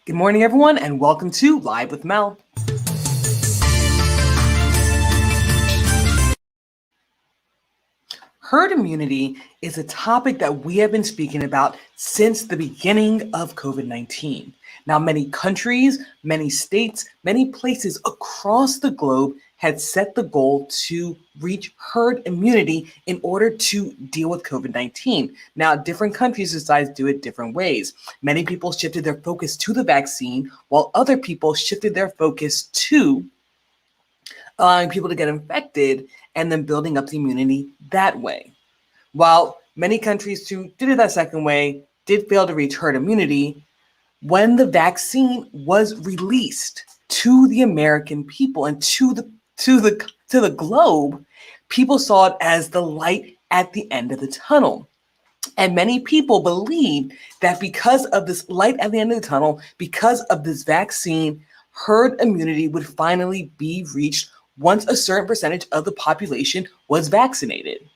Good morning, everyone, and welcome to Live with Mel. Herd immunity is a topic that we have been speaking about since the beginning of COVID-19. Now, many countries, many states, many places across the globe had set the goal to reach herd immunity in order to deal with COVID-19. Now, different countries decide to do it different ways. Many people shifted their focus to the vaccine, while other people shifted their focus to allowing people to get infected and then building up the immunity that way. While many countries who did it that second way did fail to reach herd immunity, when the vaccine was released to the American people and to the globe, people saw it as the light at the end of the tunnel. And many people believe that because of this light at the end of the tunnel, because of this vaccine, herd immunity would finally be reached once a certain percentage of the population was vaccinated.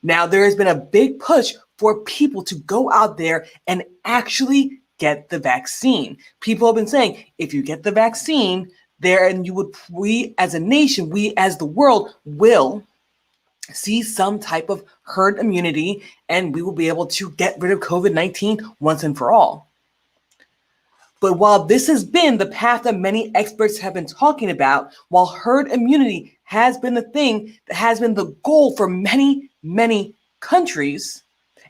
Now, there has been a big push for people to go out there and actually get the vaccine. People have been saying, if you get the vaccine, we as a nation, we as the world will see some type of herd immunity, and we will be able to get rid of COVID-19 once and for all. But while this has been the path that many experts have been talking about, while herd immunity has been the thing that has been the goal for many countries,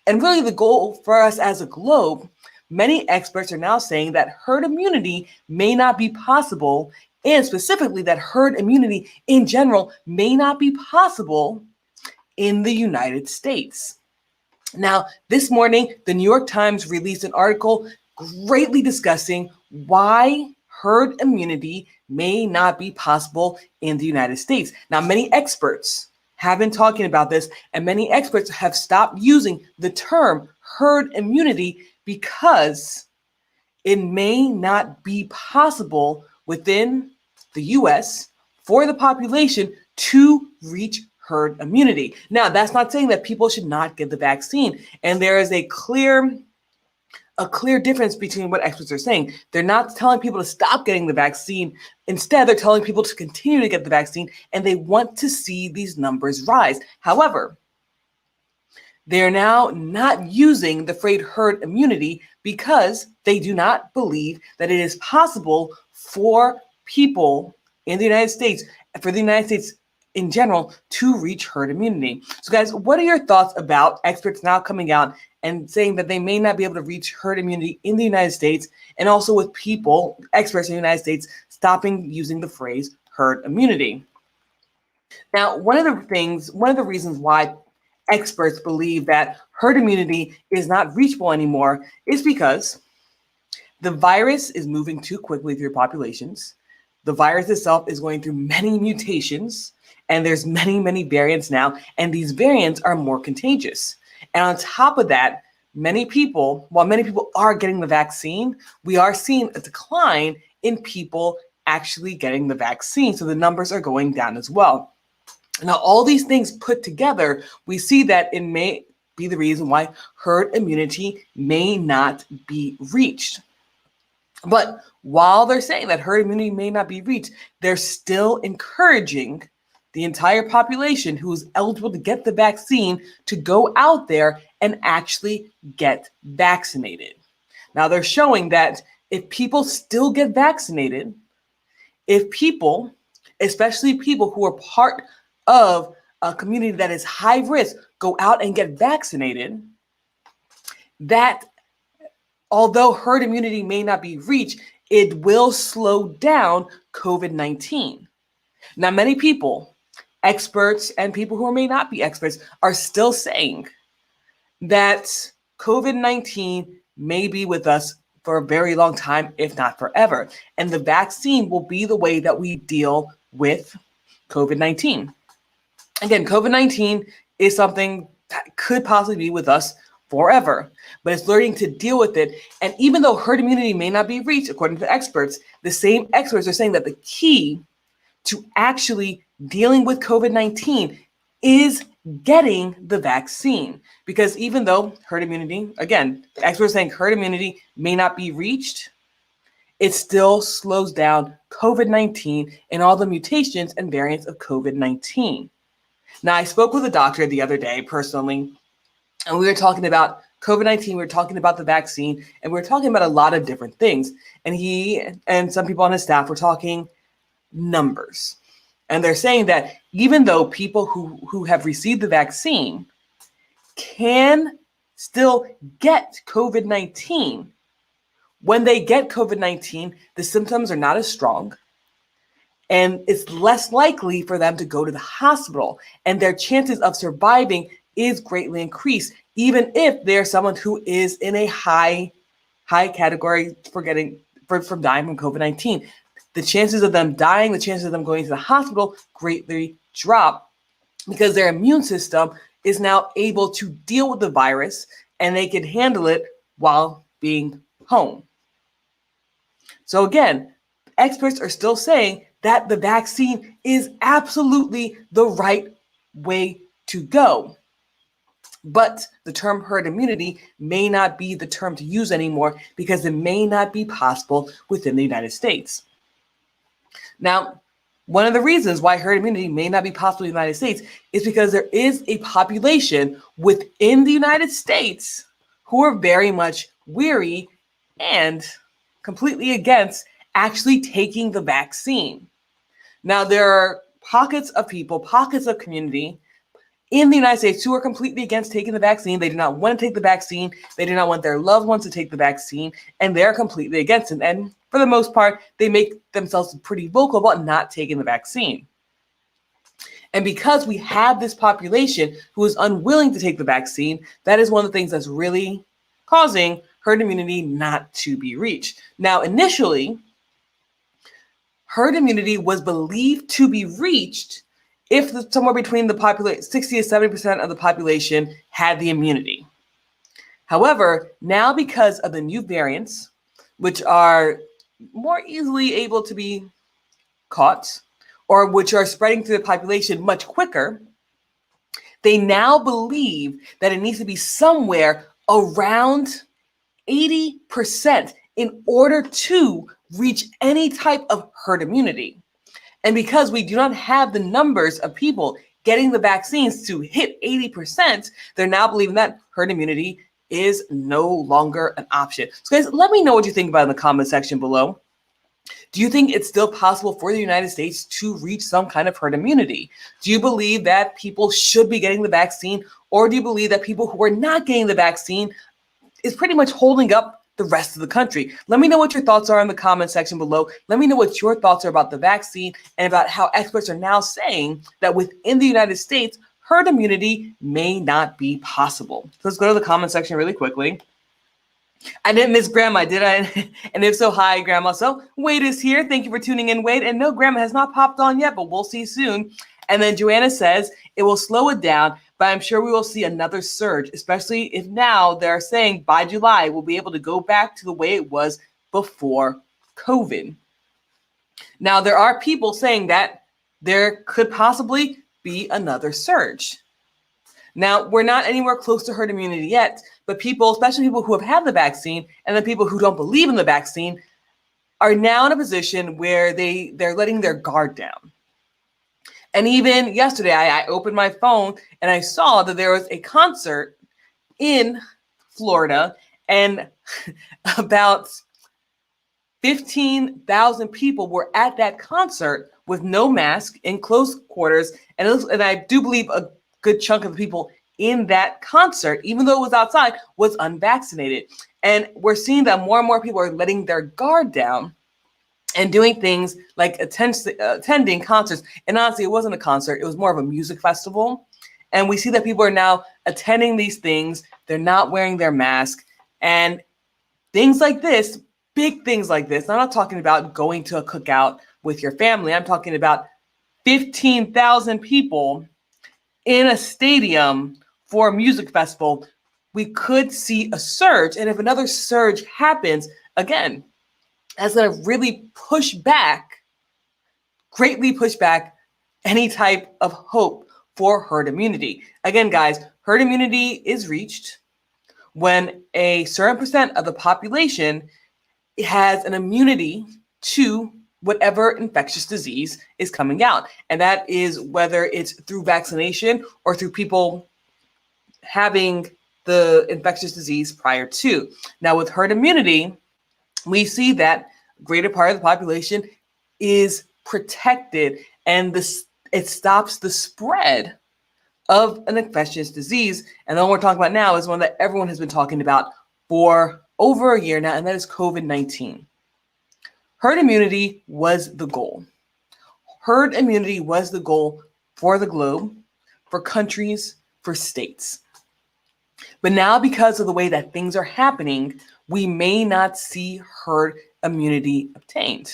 and really the goal for us as a globe, many experts are now saying that herd immunity may not be possible, and specifically that herd immunity in general may not be possible in the United States. Now, this morning, the New York Times released an article greatly discussing why herd immunity may not be possible in the United States. Now, many experts have been talking about this, and many experts have stopped using the term herd immunity because it may not be possible within the US for the population to reach herd immunity. Now, that's not saying that people should not get the vaccine, and there is a clear difference between what experts are saying. They're not telling people to stop getting the vaccine. Instead, they're telling people to continue to get the vaccine, and they want to see these numbers rise. However, they're now not using the phrase herd immunity because they do not believe that it is possible for people in the United States, for the United States in general, to reach herd immunity. So guys, what are your thoughts about experts now coming out and saying that they may not be able to reach herd immunity in the United States, and also with people, experts in the United States, stopping using the phrase herd immunity? Now, one of the reasons why experts believe that herd immunity is not reachable anymore is because the virus is moving too quickly through populations. The virus itself is going through many mutations, and there's many variants now, and these variants are more contagious. And on top of that, while many people are getting the vaccine, we are seeing a decline in people actually getting the vaccine. So the numbers are going down as well. Now, all these things put together, we see that it may be the reason why herd immunity may not be reached. But while they're saying that herd immunity may not be reached, they're still encouraging the entire population who is eligible to get the vaccine to go out there and actually get vaccinated. Now, they're showing that if people still get vaccinated, if people, especially people who are part of a community that is high risk, go out and get vaccinated, that although herd immunity may not be reached, it will slow down COVID-19. Now, many people, experts and people who may not be experts, are still saying that COVID-19 may be with us for a very long time, if not forever. And the vaccine will be the way that we deal with COVID-19. Again, COVID-19 is something that could possibly be with us forever, but it's learning to deal with it. And even though herd immunity may not be reached, according to experts, the same experts are saying that the key to actually dealing with COVID-19 is getting the vaccine. Because even though herd immunity, again, the experts are saying herd immunity may not be reached, it still slows down COVID-19 and all the mutations and variants of COVID-19. Now, I spoke with a doctor the other day personally, and we were talking about COVID-19, we were talking about the vaccine, and we were talking about a lot of different things. And he and some people on his staff were talking numbers. And they're saying that even though people who have received the vaccine can still get COVID-19, when they get COVID-19, the symptoms are not as strong, and it's less likely for them to go to the hospital, and their chances of surviving is greatly increased, even if they're someone who is in a high category from dying from COVID-19. The chances of them dying, the chances of them going to the hospital greatly drop because their immune system is now able to deal with the virus and they can handle it while being home. So again, experts are still saying that the vaccine is absolutely the right way to go. But the term herd immunity may not be the term to use anymore because it may not be possible within the United States. Now, one of the reasons why herd immunity may not be possible in the United States is because there is a population within the United States who are very much weary and completely against actually taking the vaccine. Now, there are pockets of people, pockets of community in the United States who are completely against taking the vaccine. They do not want to take the vaccine. They do not want their loved ones to take the vaccine, and they're completely against it. And for the most part, they make themselves pretty vocal about not taking the vaccine. And because we have this population who is unwilling to take the vaccine, that is one of the things that's really causing herd immunity not to be reached. Now, initially, herd immunity was believed to be reached if somewhere between the population, 60 to 70% of the population had the immunity. However, now because of the new variants, which are more easily able to be caught or which are spreading through the population much quicker, they now believe that it needs to be somewhere around 80% in order to reach any type of herd immunity. And because we do not have the numbers of people getting the vaccines to hit 80%, they're now believing that herd immunity is no longer an option. So guys, let me know what you think about it in the comment section below. Do you think it's still possible for the United States to reach some kind of herd immunity? Do you believe that people should be getting the vaccine, or do you believe that people who are not getting the vaccine is pretty much holding up the rest of the country? Let me know what your thoughts are in the comment section below. Let me know what your thoughts are about the vaccine and about how experts are now saying that within the United States, herd immunity may not be possible. So let's go to the comment section really quickly. I didn't miss Grandma, did I? And if so, hi, Grandma. So Wade is here. Thank you for tuning in, Wade. And no, Grandma has not popped on yet, but we'll see soon. And then Joanna says, it will slow it down, but I'm sure we will see another surge, especially if now they're saying by July, we'll be able to go back to the way it was before COVID. Now, there are people saying that there could possibly be another surge. Now, we're not anywhere close to herd immunity yet, but people, especially people who have had the vaccine and the people who don't believe in the vaccine, are now in a position where they're letting their guard down. And even yesterday, I opened my phone and I saw that there was a concert in Florida, and about 15,000 people were at that concert with no mask in close quarters. And I do believe a good chunk of the people in that concert, even though it was outside, was unvaccinated. And we're seeing that more and more people are letting their guard down and doing things like attending concerts. And honestly, it wasn't a concert. It was more of a music festival. And we see that people are now attending these things. They're not wearing their mask. And things like this, big things like this, I'm not talking about going to a cookout with your family. I'm talking about 15,000 people in a stadium for a music festival. We could see a surge. And if another surge happens, again, that's going to really greatly push back any type of hope for herd immunity. Again, guys, herd immunity is reached when a certain percent of the population has an immunity to whatever infectious disease is coming out. And that is whether it's through vaccination or through people having the infectious disease prior to. Now, with herd immunity, we see that greater part of the population is protected, and it stops the spread of an infectious disease. And the one we're talking about now is one that everyone has been talking about for over a year now, and that is COVID-19. Herd immunity was the goal. Herd immunity was the goal for the globe, for countries, for states. But now, because of the way that things are happening, we may not see herd immunity obtained.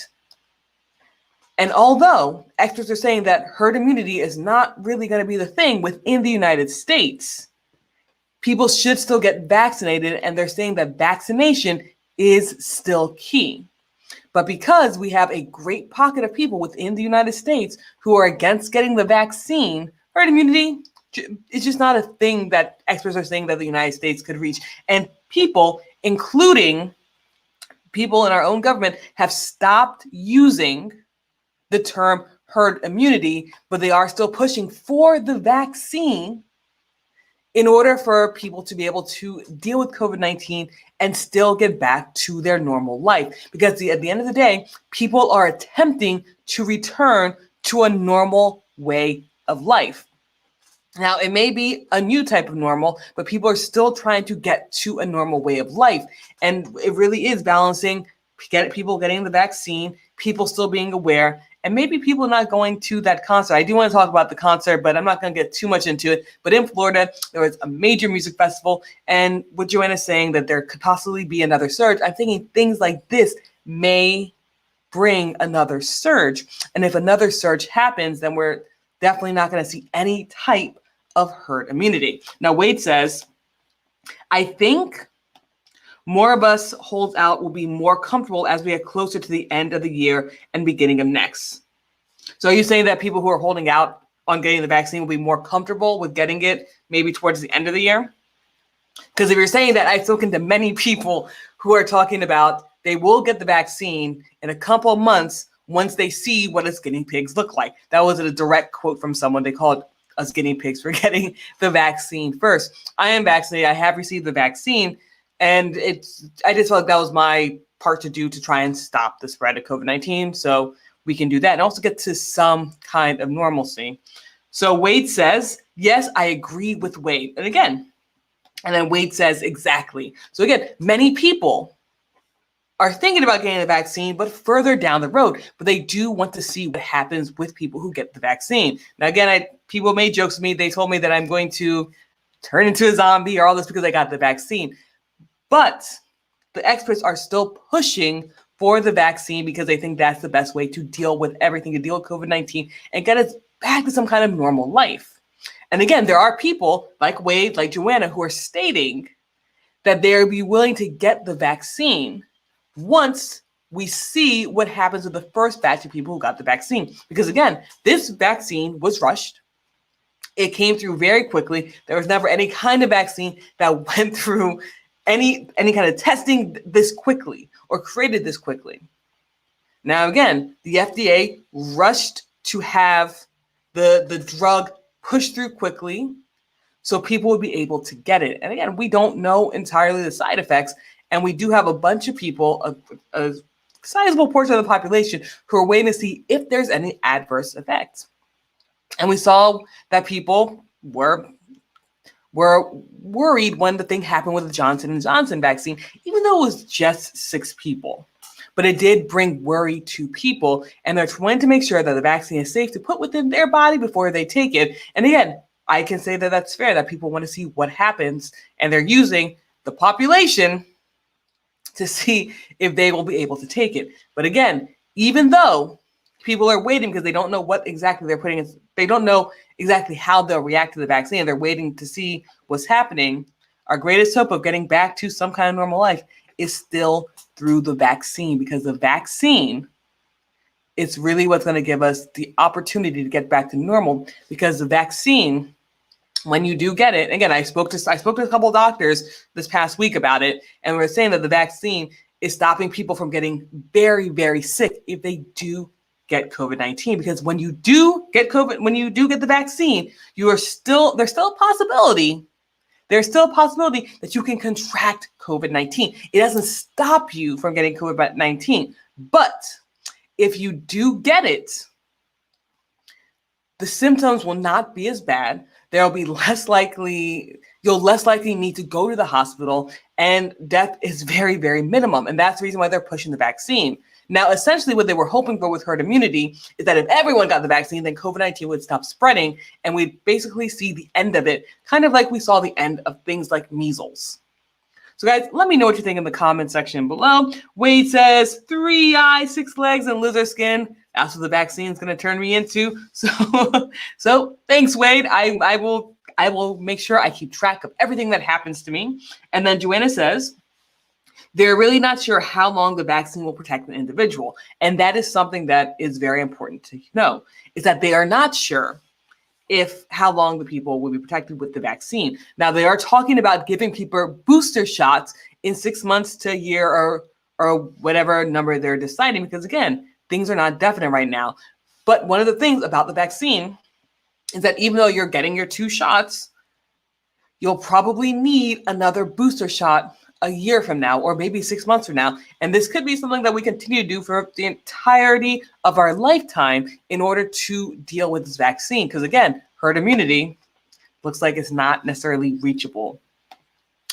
And although experts are saying that herd immunity is not really going to be the thing within the United States, people should still get vaccinated, and they're saying that vaccination is still key. But because we have a great pocket of people within the United States who are against getting the vaccine, herd immunity is just not a thing that experts are saying that the United States could reach. And people, including people in our own government, have stopped using the term herd immunity, but they are still pushing for the vaccine in order for people to be able to deal with COVID-19 and still get back to their normal life. Because at the end of the day, people are attempting to return to a normal way of life. Now, it may be a new type of normal, but people are still trying to get to a normal way of life. And it really is balancing people getting the vaccine, people still being aware, and maybe people not going to that concert. I do want to talk about the concert, but I'm not going to get too much into it. But in Florida, there was a major music festival. And with Joanna saying that there could possibly be another surge, I'm thinking things like this may bring another surge. And if another surge happens, then we're definitely not going to see any type of herd immunity. Now, Wade says, I think more of us holds out will be more comfortable as we get closer to the end of the year and beginning of next. So are you saying that people who are holding out on getting the vaccine will be more comfortable with getting it maybe towards the end of the year? Because if you're saying that, I've spoken to many people who are talking about they will get the vaccine in a couple of months once they see what us guinea pigs look like. That was a direct quote from someone. They called us guinea pigs for getting the vaccine first. I am vaccinated. I have received the vaccine. And I just felt like that was my part to do to try and stop the spread of COVID-19. So we can do that and also get to some kind of normalcy. So Wade says, yes, I agree with Wade. And then Wade says, exactly. So again, many people are thinking about getting the vaccine, but further down the road. But they do want to see what happens with people who get the vaccine. Now, again, people made jokes with me. They told me that I'm going to turn into a zombie or all this because I got the vaccine. But the experts are still pushing for the vaccine because they think that's the best way to deal with everything, to deal with COVID-19 and get us back to some kind of normal life. And again, there are people like Wade, like Joanna, who are stating that they'll be willing to get the vaccine once we see what happens with the first batch of people who got the vaccine. Because again, this vaccine was rushed. It came through very quickly. There was never any kind of vaccine that went through any kind of testing this quickly or created this quickly. Now, again, the FDA rushed to have the drug pushed through quickly so people would be able to get it. And again, we don't know entirely the side effects. And we do have a bunch of people, a sizable portion of the population, who are waiting to see if there's any adverse effects. And we saw that people were worried when the thing happened with the Johnson & Johnson vaccine, even though it was just 6 people. But it did bring worry to people, and they're trying to make sure that the vaccine is safe to put within their body before they take it. And again, I can say that that's fair, that people want to see what happens, and they're using the population to see if they will be able to take it. But again, even though people are waiting because they don't know what exactly they're putting in, they don't know exactly how they'll react to the vaccine. They're waiting to see what's happening. Our greatest hope of getting back to some kind of normal life is still through the vaccine, because the vaccine is really what's going to give us the opportunity to get back to normal. Because the vaccine, when you do get it, again, I spoke to a couple of doctors this past week about it, and we were saying that the vaccine is stopping people from getting very, very sick if they do get COVID-19. Because when you do get the vaccine, there's still a possibility. There's still a possibility that you can contract COVID-19. It doesn't stop you from getting COVID-19. But if you do get it, the symptoms will not be as bad. You'll less likely need to go to the hospital, and death is very, very minimum. And that's the reason why they're pushing the vaccine. Now, essentially what they were hoping for with herd immunity is that if everyone got the vaccine, then COVID-19 would stop spreading and we'd basically see the end of it, kind of like we saw the end of things like measles. So guys, let me know what you think in the comment section below. Wade says 3 eyes, 6 legs, and lizard skin. That's what the vaccine is going to turn me into. So thanks, Wade. I will make sure I keep track of everything that happens to me. And then Joanna says, they're really not sure how long the vaccine will protect an individual. And that is something that is very important to know, is that they are not sure how long the people will be protected with the vaccine. Now, they are talking about giving people booster shots in 6 months to a year or whatever number they're deciding, because again, things are not definite right now. But one of the things about the vaccine is that even though you're getting your 2 shots, you'll probably need another booster shot a year from now, or maybe 6 months from now. And this could be something that we continue to do for the entirety of our lifetime in order to deal with this vaccine. Because again, herd immunity looks like it's not necessarily reachable.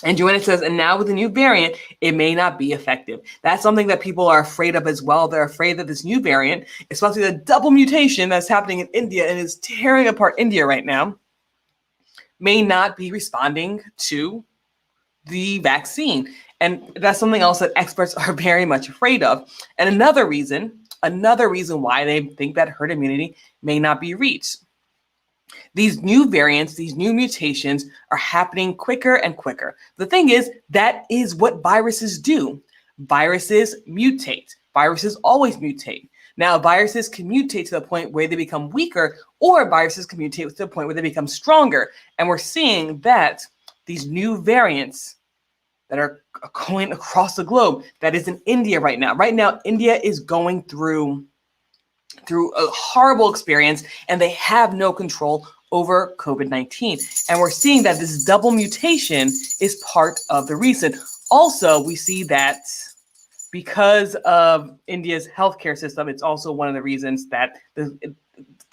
And Joanna says, and now with the new variant, it may not be effective. That's something that people are afraid of as well. They're afraid that this new variant, especially the double mutation that's happening in India and is tearing apart India right now, may not be responding to the vaccine. And that's something else that experts are very much afraid of. And another reason why they think that herd immunity may not be reached. These new variants, these new mutations are happening quicker and quicker. The thing is, that is what viruses do. Viruses mutate. Viruses always mutate. Now, viruses can mutate to the point where they become weaker, or viruses can mutate to the point where they become stronger. And we're seeing that these new variants that are going across the globe, that is in India right now. Right now, India is going through a horrible experience, and they have no control over COVID-19. And we're seeing that this double mutation is part of the reason. Also, we see that because of India's healthcare system, it's also one of the reasons that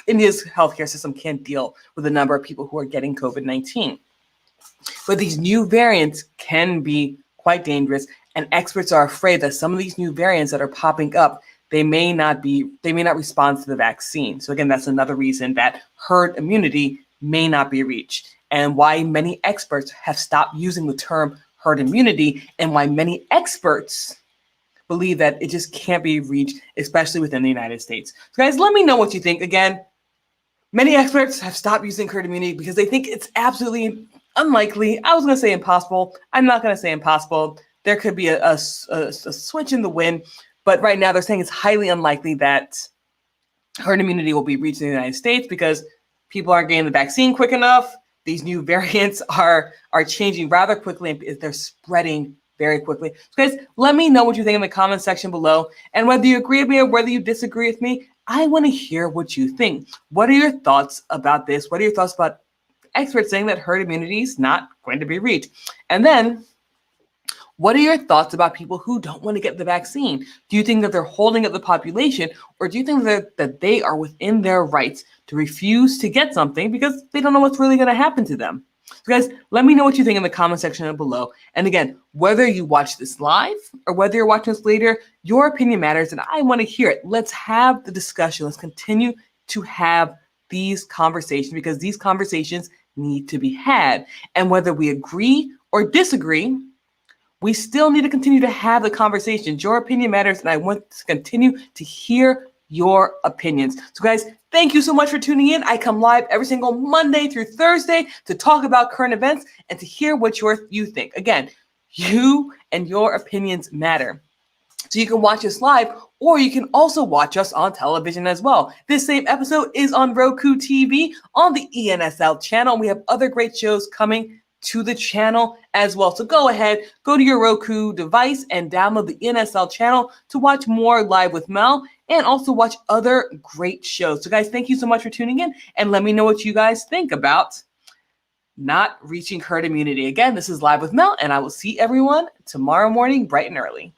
India's healthcare system can't deal with the number of people who are getting COVID-19. But these new variants can be quite dangerous, and experts are afraid that some of these new variants that are popping up, they may not respond to the vaccine. So again, that's another reason that herd immunity may not be reached, and why many experts have stopped using the term herd immunity, and why many experts believe that it just can't be reached, especially within the United States. So guys, let me know what you think. Again, many experts have stopped using herd immunity because they think it's absolutely unlikely. I was going to say impossible. I'm not going to say impossible. There could be a switch in the wind, but right now they're saying it's highly unlikely that herd immunity will be reached in the United States because people aren't getting the vaccine quick enough. These new variants are changing rather quickly, and they're spreading very quickly. So guys, let me know what you think in the comment section below, and whether you agree with me or whether you disagree with me, I want to hear what you think. What are your thoughts about this? What are your thoughts about experts saying that herd immunity is not going to be reached? And then, what are your thoughts about people who don't want to get the vaccine? Do you think that they're holding up the population, or do you think that they are within their rights to refuse to get something because they don't know what's really going to happen to them? So guys, let me know what you think in the comment section below. And again, whether you watch this live or whether you're watching this later, your opinion matters, and I want to hear it. Let's have the discussion. Let's continue to have these conversations, because these conversations need to be had. And whether we agree or disagree, we still need to continue to have the conversations. Your opinion matters, and I want to continue to hear your opinions. So guys, thank you so much for tuning in. I come live every single Monday through Thursday to talk about current events and to hear what you think. Again, you and your opinions matter. So you can watch us live, or you can also watch us on television as well. This same episode is on Roku TV on the ENSL channel. We have other great shows coming to the channel as well. So go ahead, go to your Roku device and download the NSL channel to watch more Live with Mel and also watch other great shows. So guys, thank you so much for tuning in, and let me know what you guys think about not reaching herd immunity. Again, this is Live with Mel, and I will see everyone tomorrow morning bright and early.